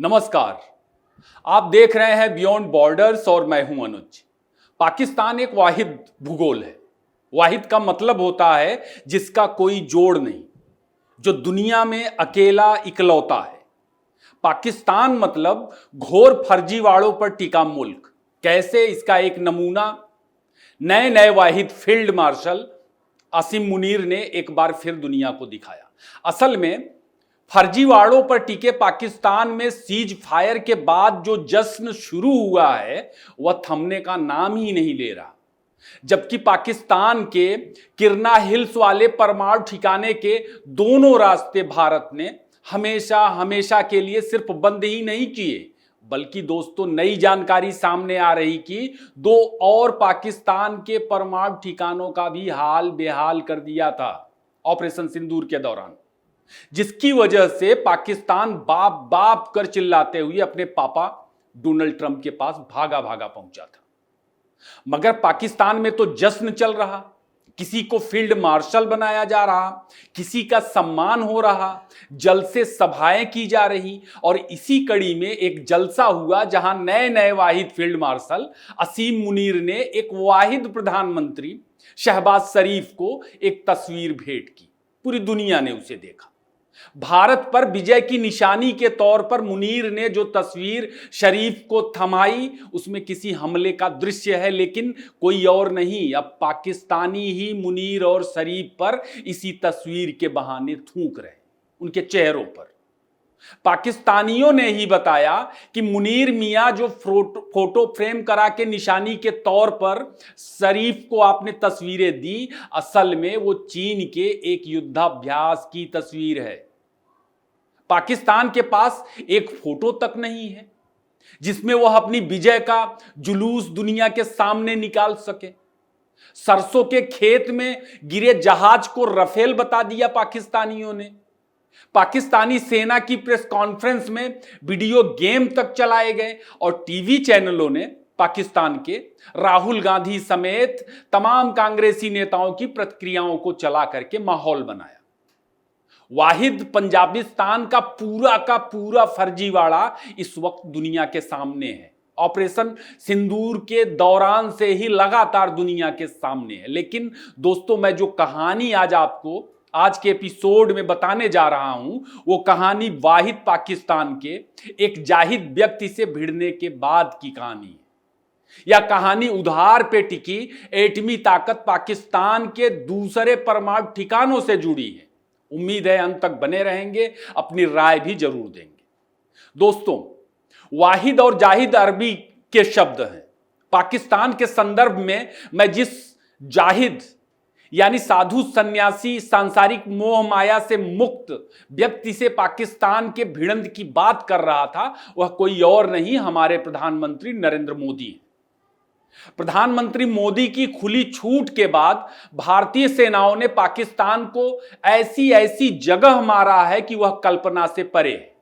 नमस्कार। आप देख रहे हैं बियॉन्ड बॉर्डर्स और मैं हूं अनुज। पाकिस्तान एक वाहिद भूगोल है। वाहिद का मतलब होता है जिसका कोई जोड़ नहीं, जो दुनिया में अकेला इकलौता है। पाकिस्तान मतलब घोर फर्जीवाड़ों पर टिका मुल्क। कैसे, इसका एक नमूना नए नए वाहिद फील्ड मार्शल असीम मुनीर ने एक बार फिर दुनिया को दिखाया। असल में फर्जीवाड़ों पर टिके पाकिस्तान में सीज फायर के बाद जो जश्न शुरू हुआ है वह थमने का नाम ही नहीं ले रहा। जबकि पाकिस्तान के किरना हिल्स वाले परमाणु ठिकाने के दोनों रास्ते भारत ने हमेशा हमेशा के लिए सिर्फ बंद ही नहीं किए, बल्कि दोस्तों नई जानकारी सामने आ रही कि दो और पाकिस्तान के परमाणु ठिकानों का भी हाल बेहाल कर दिया था ऑपरेशन सिंदूर के दौरान, जिसकी वजह से पाकिस्तान बाप बाप कर चिल्लाते हुए अपने पापा डोनाल्ड ट्रंप के पास भागा भागा पहुंचा था। मगर पाकिस्तान में तो जश्न चल रहा, किसी को फील्ड मार्शल बनाया जा रहा, किसी का सम्मान हो रहा, जलसे सभाएं की जा रही। और इसी कड़ी में एक जलसा हुआ जहां नए नए वाहिद फील्ड मार्शल असीम मुनीर ने एक वाहिद प्रधानमंत्री शहबाज शरीफ को एक तस्वीर भेंट की। पूरी दुनिया ने उसे देखा। भारत पर विजय की निशानी के तौर पर मुनीर ने जो तस्वीर शरीफ को थमाई, उसमें किसी हमले का दृश्य है, लेकिन कोई और नहीं, अब पाकिस्तानी ही मुनीर और शरीफ पर इसी तस्वीर के बहाने थूक रहे, उनके चेहरों पर। पाकिस्तानियों ने ही बताया कि मुनीर मियां जो फोटो फ्रेम करा के निशानी के तौर पर शरीफ को आपने तस्वीरें दी, असल में वो चीन के एक युद्धाभ्यास की तस्वीर है। पाकिस्तान के पास एक फोटो तक नहीं है जिसमें वह अपनी विजय का जुलूस दुनिया के सामने निकाल सके। सरसों के खेत में गिरे जहाज को रफेल बता दिया पाकिस्तानियों ने। पाकिस्तानी सेना की प्रेस कॉन्फ्रेंस में वीडियो गेम तक चलाए गए और टीवी चैनलों ने पाकिस्तान के राहुल गांधी समेत तमाम कांग्रेसी नेताओं की प्रतिक्रियाओं को चला करके माहौल बनाया। वाहिद पंजाबिस्तान का पूरा फर्जीवाड़ा इस वक्त दुनिया के सामने है। ऑपरेशन सिंदूर के दौरान से ही लगातार दुनिया के सामने है। लेकिन दोस्तों, मैं जो कहानी आज आपको आज के एपिसोड में बताने जा रहा हूं, वो कहानी वाहिद पाकिस्तान के एक जाहिद व्यक्ति से भिड़ने के बाद की कहानी है। यह कहानी उधार पे टिकी एटमी ताकत पाकिस्तान के दूसरे परमाणु ठिकानों से जुड़ी है। उम्मीद है अंत तक बने रहेंगे, अपनी राय भी जरूर देंगे। दोस्तों, वाहिद और जाहिद अरबी के शब्द हैं। पाकिस्तान के संदर्भ में मैं जिस जाहिद यानी साधु सन्यासी सांसारिक मोह माया से मुक्त व्यक्ति से पाकिस्तान के भिड़ंत की बात कर रहा था, वह कोई और नहीं, हमारे प्रधानमंत्री नरेंद्र मोदी हैं। प्रधानमंत्री मोदी की खुली छूट के बाद भारतीय सेनाओं ने पाकिस्तान को ऐसी ऐसी जगह मारा है कि वह कल्पना से परे है।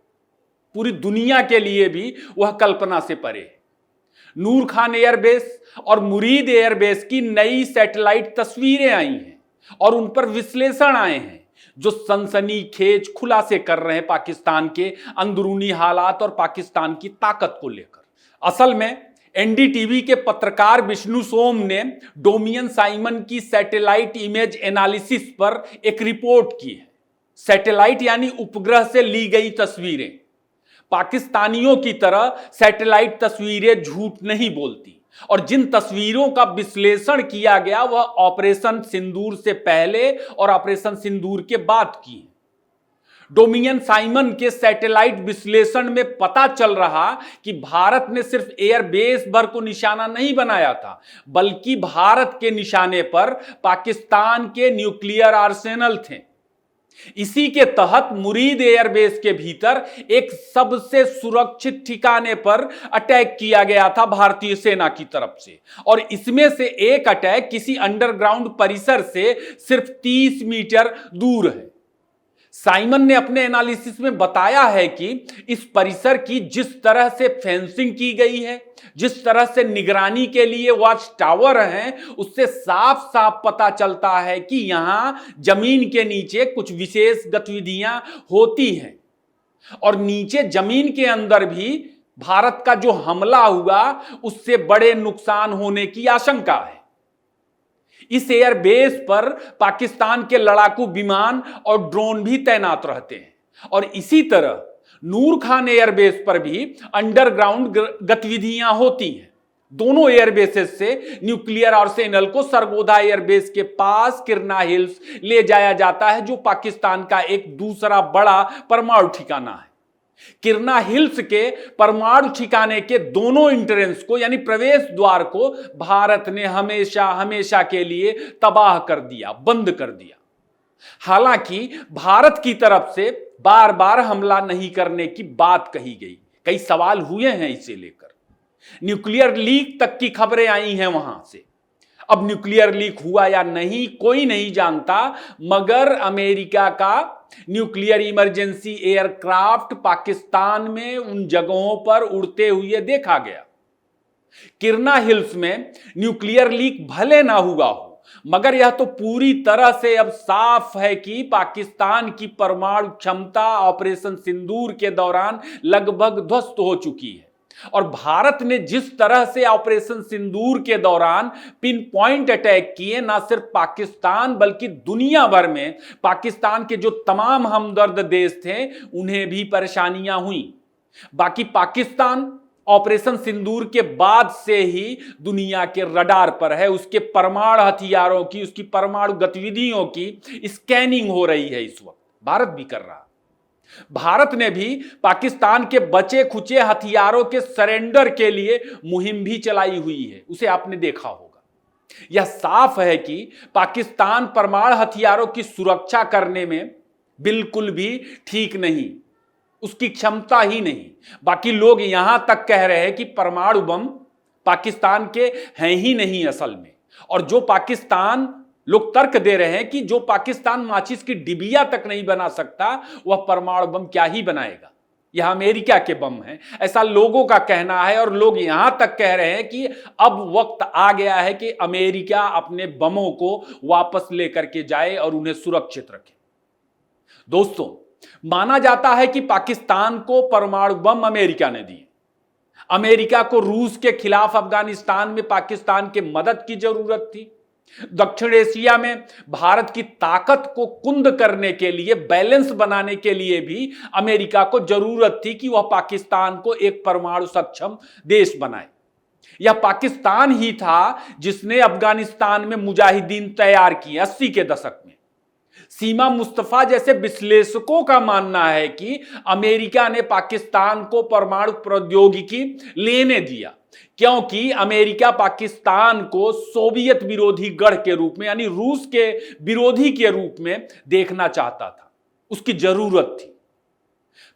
पूरी दुनिया के लिए भी वह कल्पना से परे है। नूर खान एयरबेस और मुरीद एयरबेस की नई सैटेलाइट तस्वीरें आई हैं और उन पर विश्लेषण आए हैं जो सनसनीखेज खुलासे कर रहे हैं पाकिस्तान के अंदरूनी हालात और पाकिस्तान की ताकत को लेकर। असल में एनडीटीवी के पत्रकार विष्णु सोम ने डोमियन साइमन की सैटेलाइट इमेज एनालिसिस पर एक रिपोर्ट की है। सैटेलाइट यानी उपग्रह से ली गई तस्वीरें। पाकिस्तानियों की तरह सैटेलाइट तस्वीरें झूठ नहीं बोलती और जिन तस्वीरों का विश्लेषण किया गया वह ऑपरेशन सिंदूर से पहले और ऑपरेशन सिंदूर के बाद की है। डोमिनियन साइमन के सैटेलाइट विश्लेषण में पता चल रहा कि भारत ने सिर्फ एयरबेस भर को निशाना नहीं बनाया था, बल्कि भारत के निशाने पर पाकिस्तान के न्यूक्लियर आर्सेनल थे। इसी के तहत मुरीद एयरबेस के भीतर एक सबसे सुरक्षित ठिकाने पर अटैक किया गया था भारतीय सेना की तरफ से, और इसमें से एक अटैक किसी अंडरग्राउंड परिसर से सिर्फ 30 मीटर दूर है। साइमन ने अपने एनालिसिस में बताया है कि इस परिसर की जिस तरह से फेंसिंग की गई है, जिस तरह से निगरानी के लिए वॉच टावर हैं, उससे साफ साफ पता चलता है कि यहां जमीन के नीचे कुछ विशेष गतिविधियां होती हैं। और नीचे जमीन के अंदर भी भारत का जो हमला हुआ उससे बड़े नुकसान होने की आशंका है। इस एयरबेस पर पाकिस्तान के लड़ाकू विमान और ड्रोन भी तैनात रहते हैं और इसी तरह नूर खान एयरबेस पर भी अंडरग्राउंड गतिविधियां होती हैं। दोनों एयरबेसेस से न्यूक्लियर आर्सेनल को सरगोधा एयरबेस के पास किरना हिल्स ले जाया जाता है, जो पाकिस्तान का एक दूसरा बड़ा परमाणु ठिकाना है। किरना हिल्स के परमाणु ठिकाने के दोनों एंट्रेंस को यानी प्रवेश द्वार को भारत ने हमेशा हमेशा के लिए तबाह कर दिया, बंद कर दिया। हालांकि भारत की तरफ से बार बार हमला नहीं करने की बात कही गई, कई सवाल हुए हैं इसे लेकर, न्यूक्लियर लीक तक की खबरें आई हैं वहां से। अब न्यूक्लियर लीक हुआ या नहीं कोई नहीं जानता, मगर अमेरिका का न्यूक्लियर इमरजेंसी एयरक्राफ्ट पाकिस्तान में उन जगहों पर उड़ते हुए देखा गया। किरना हिल्स में न्यूक्लियर लीक भले ना हुआ हो, मगर यह तो पूरी तरह से अब साफ है कि पाकिस्तान की परमाणु क्षमता ऑपरेशन सिंदूर के दौरान लगभग ध्वस्त हो चुकी है। और भारत ने जिस तरह से ऑपरेशन सिंदूर के दौरान पिन पॉइंट अटैक किए, ना सिर्फ पाकिस्तान बल्कि दुनिया भर में पाकिस्तान के जो तमाम हमदर्द देश थे उन्हें भी परेशानियां हुई। बाकी पाकिस्तान ऑपरेशन सिंदूर के बाद से ही दुनिया के रडार पर है, उसके परमाणु हथियारों की, उसकी परमाणु गतिविधियों की स्कैनिंग हो रही है। इस वक्त भारत भी कर रहा है। भारत ने भी पाकिस्तान के बचे खुचे हथियारों के सरेंडर के लिए मुहिम भी चलाई हुई है, उसे आपने देखा होगा। यह साफ है कि पाकिस्तान परमाणु हथियारों की सुरक्षा करने में बिल्कुल भी ठीक नहीं, उसकी क्षमता ही नहीं। बाकी लोग यहां तक कह रहे हैं कि परमाणु बम पाकिस्तान के हैं ही नहीं असल में, और जो पाकिस्तान लोग तर्क दे रहे हैं कि जो पाकिस्तान माचिस की डिबिया तक नहीं बना सकता वह परमाणु बम क्या ही बनाएगा, यह अमेरिका के बम हैं, ऐसा लोगों का कहना है। और लोग यहां तक कह रहे हैं कि अब वक्त आ गया है कि अमेरिका अपने बमों को वापस लेकर के जाए और उन्हें सुरक्षित रखे। दोस्तों, माना जाता है कि पाकिस्तान को परमाणु बम अमेरिका ने दिए। अमेरिका को रूस के खिलाफ अफगानिस्तान में पाकिस्तान की मदद की जरूरत थी। दक्षिण एशिया में भारत की ताकत को कुंद करने के लिए, बैलेंस बनाने के लिए भी अमेरिका को जरूरत थी कि वह पाकिस्तान को एक परमाणु सक्षम देश बनाए। यह पाकिस्तान ही था जिसने अफगानिस्तान में मुजाहिदीन तैयार किए 80 के दशक में। सीमा मुस्तफा जैसे विश्लेषकों का मानना है कि अमेरिका ने पाकिस्तान को परमाणु प्रौद्योगिकी लेने दिया क्योंकि अमेरिका पाकिस्तान को सोवियत विरोधी गढ़ के रूप में यानी रूस के विरोधी के रूप में देखना चाहता था, उसकी जरूरत थी।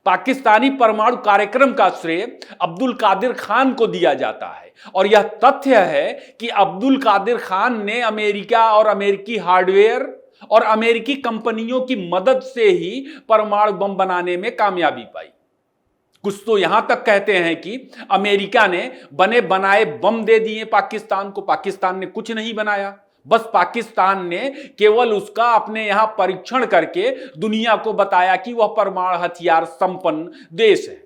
पाकिस्तानी परमाणु कार्यक्रम का श्रेय अब्दुल कादिर खान को दिया जाता है और यह तथ्य है कि अब्दुल कादिर खान ने अमेरिका और अमेरिकी हार्डवेयर और अमेरिकी कंपनियों की मदद से ही परमाणु बम बनाने में कामयाबी पाई। कुछ तो यहां तक कहते हैं कि अमेरिका ने बने बनाए बम दे दिए पाकिस्तान को, पाकिस्तान ने कुछ नहीं बनाया, बस पाकिस्तान ने केवल उसका अपने यहां परीक्षण करके दुनिया को बताया कि वह परमाणु हथियार संपन्न देश है।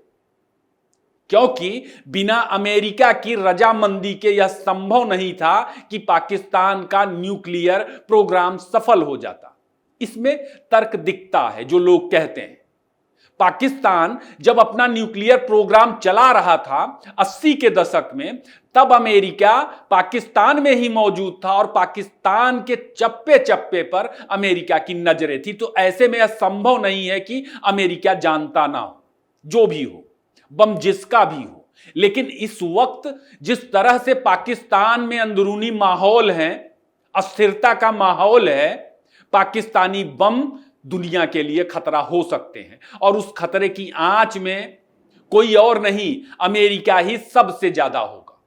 क्योंकि बिना अमेरिका की रजामंदी के यह संभव नहीं था कि पाकिस्तान का न्यूक्लियर प्रोग्राम सफल हो जाता। इसमें तर्क दिखता है जो लोग कहते हैं। पाकिस्तान जब अपना न्यूक्लियर प्रोग्राम चला रहा था 80 के दशक में, तब अमेरिका पाकिस्तान में ही मौजूद था और पाकिस्तान के चप्पे चप्पे पर अमेरिका की नजरें थी। तो ऐसे में यह संभव नहीं है कि अमेरिका जानता ना हो, जो भी हो, बम जिसका भी हो। लेकिन इस वक्त जिस तरह से पाकिस्तान में अंदरूनी माहौल है, अस्थिरता का माहौल है, पाकिस्तानी बम दुनिया के लिए खतरा हो सकते हैं और उस खतरे की आंच में कोई और नहीं, अमेरिका ही सबसे ज्यादा होगा।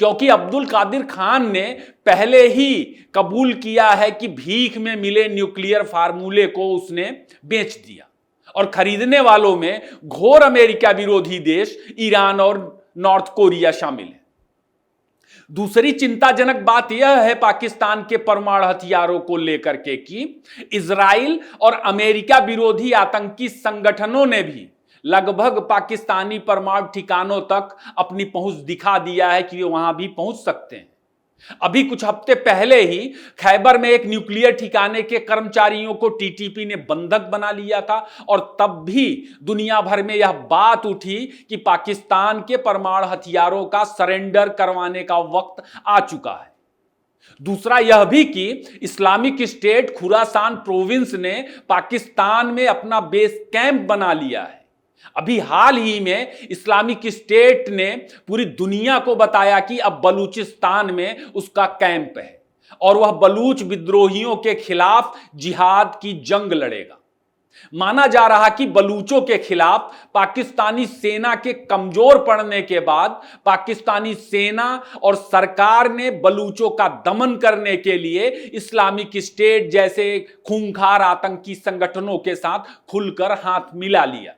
क्योंकि अब्दुल कादिर खान ने पहले ही कबूल किया है कि भीख में मिले न्यूक्लियर फार्मूले को उसने बेच दिया और खरीदने वालों में घोर अमेरिका विरोधी देश ईरान और नॉर्थ कोरिया शामिल है। दूसरी चिंताजनक बात यह है पाकिस्तान के परमाणु हथियारों को लेकर के कि इजराइल और अमेरिका विरोधी आतंकी संगठनों ने भी लगभग पाकिस्तानी परमाणु ठिकानों तक अपनी पहुंच दिखा दिया है कि वे वहां भी पहुंच सकते हैं। अभी कुछ हफ्ते पहले ही खैबर में एक न्यूक्लियर ठिकाने के कर्मचारियों को टीटीपी ने बंधक बना लिया था और तब भी दुनिया भर में यह बात उठी कि पाकिस्तान के परमाणु हथियारों का सरेंडर करवाने का वक्त आ चुका है। दूसरा यह भी कि इस्लामिक स्टेट खुरासान प्रोविंस ने पाकिस्तान में अपना बेस कैंप बना लिया है। अभी हाल ही में इस्लामिक स्टेट ने पूरी दुनिया को बताया कि अब बलूचिस्तान में उसका कैंप है और वह बलूच विद्रोहियों के खिलाफ जिहाद की जंग लड़ेगा। माना जा रहा कि बलूचों के खिलाफ पाकिस्तानी सेना के कमजोर पड़ने के बाद पाकिस्तानी सेना और सरकार ने बलूचों का दमन करने के लिए इस्लामिक स्टेट जैसे खूंखार आतंकी संगठनों के साथ खुलकर हाथ मिला लिया।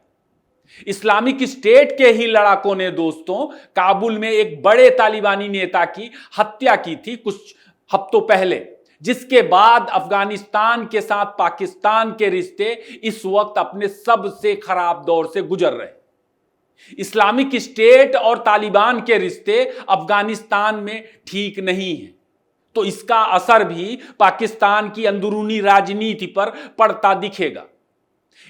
इस्लामिक स्टेट के ही लड़ाकों ने दोस्तों काबुल में एक बड़े तालिबानी नेता की हत्या की थी कुछ हफ्तों पहले, जिसके बाद अफगानिस्तान के साथ पाकिस्तान के रिश्ते इस वक्त अपने सबसे खराब दौर से गुजर रहे। इस्लामिक स्टेट और तालिबान के रिश्ते अफगानिस्तान में ठीक नहीं हैं, तो इसका असर भी पाकिस्तान की अंदरूनी राजनीति पर पड़ता दिखेगा।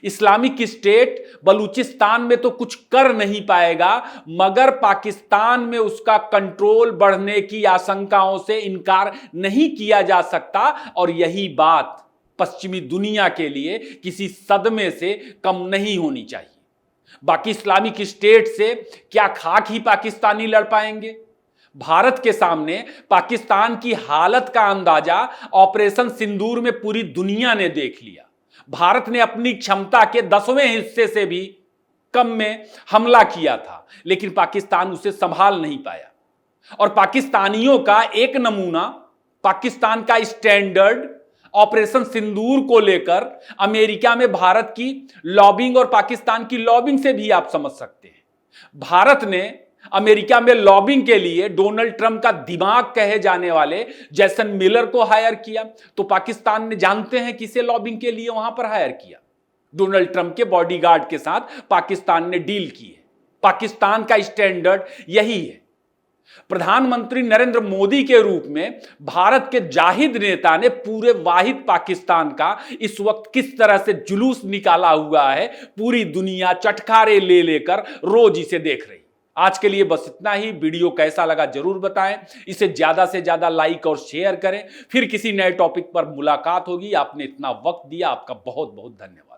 इस्लामिक स्टेट बलूचिस्तान में तो कुछ कर नहीं पाएगा, मगर पाकिस्तान में उसका कंट्रोल बढ़ने की आशंकाओं से इनकार नहीं किया जा सकता और यही बात पश्चिमी दुनिया के लिए किसी सदमे से कम नहीं होनी चाहिए। बाकी इस्लामिक स्टेट से क्या खाक ही पाकिस्तानी लड़ पाएंगे? भारत के सामने पाकिस्तान की हालत का अंदाजा ऑपरेशन सिंदूर में पूरी दुनिया ने देख लिया। भारत ने अपनी क्षमता के 10वें हिस्से से भी कम में हमला किया था, लेकिन पाकिस्तान उसे संभाल नहीं पाया। और पाकिस्तानियों का एक नमूना, पाकिस्तान का स्टैंडर्ड ऑपरेशन सिंदूर को लेकर अमेरिका में भारत की लॉबिंग और पाकिस्तान की लॉबिंग से भी आप समझ सकते हैं। भारत ने अमेरिका में लॉबिंग के लिए डोनाल्ड ट्रंप का दिमाग कहे जाने वाले जैसन मिलर को हायर किया, तो पाकिस्तान ने जानते हैं किसे लॉबिंग के लिए वहां पर हायर किया? डोनाल्ड ट्रंप के बॉडीगार्ड के साथ पाकिस्तान ने डील की है। पाकिस्तान का स्टैंडर्ड यही है। प्रधानमंत्री नरेंद्र मोदी के रूप में भारत के जाहिद नेता ने पूरे वाहिद पाकिस्तान का इस वक्त किस तरह से जुलूस निकाला हुआ है, पूरी दुनिया चटखारे ले लेकर रोज इसे देख रही। आज के लिए बस इतना ही। वीडियो कैसा लगा जरूर बताएं, इसे ज्यादा से ज्यादा लाइक और शेयर करें। फिर किसी नए टॉपिक पर मुलाकात होगी। आपने इतना वक्त दिया, आपका बहुत बहुत धन्यवाद।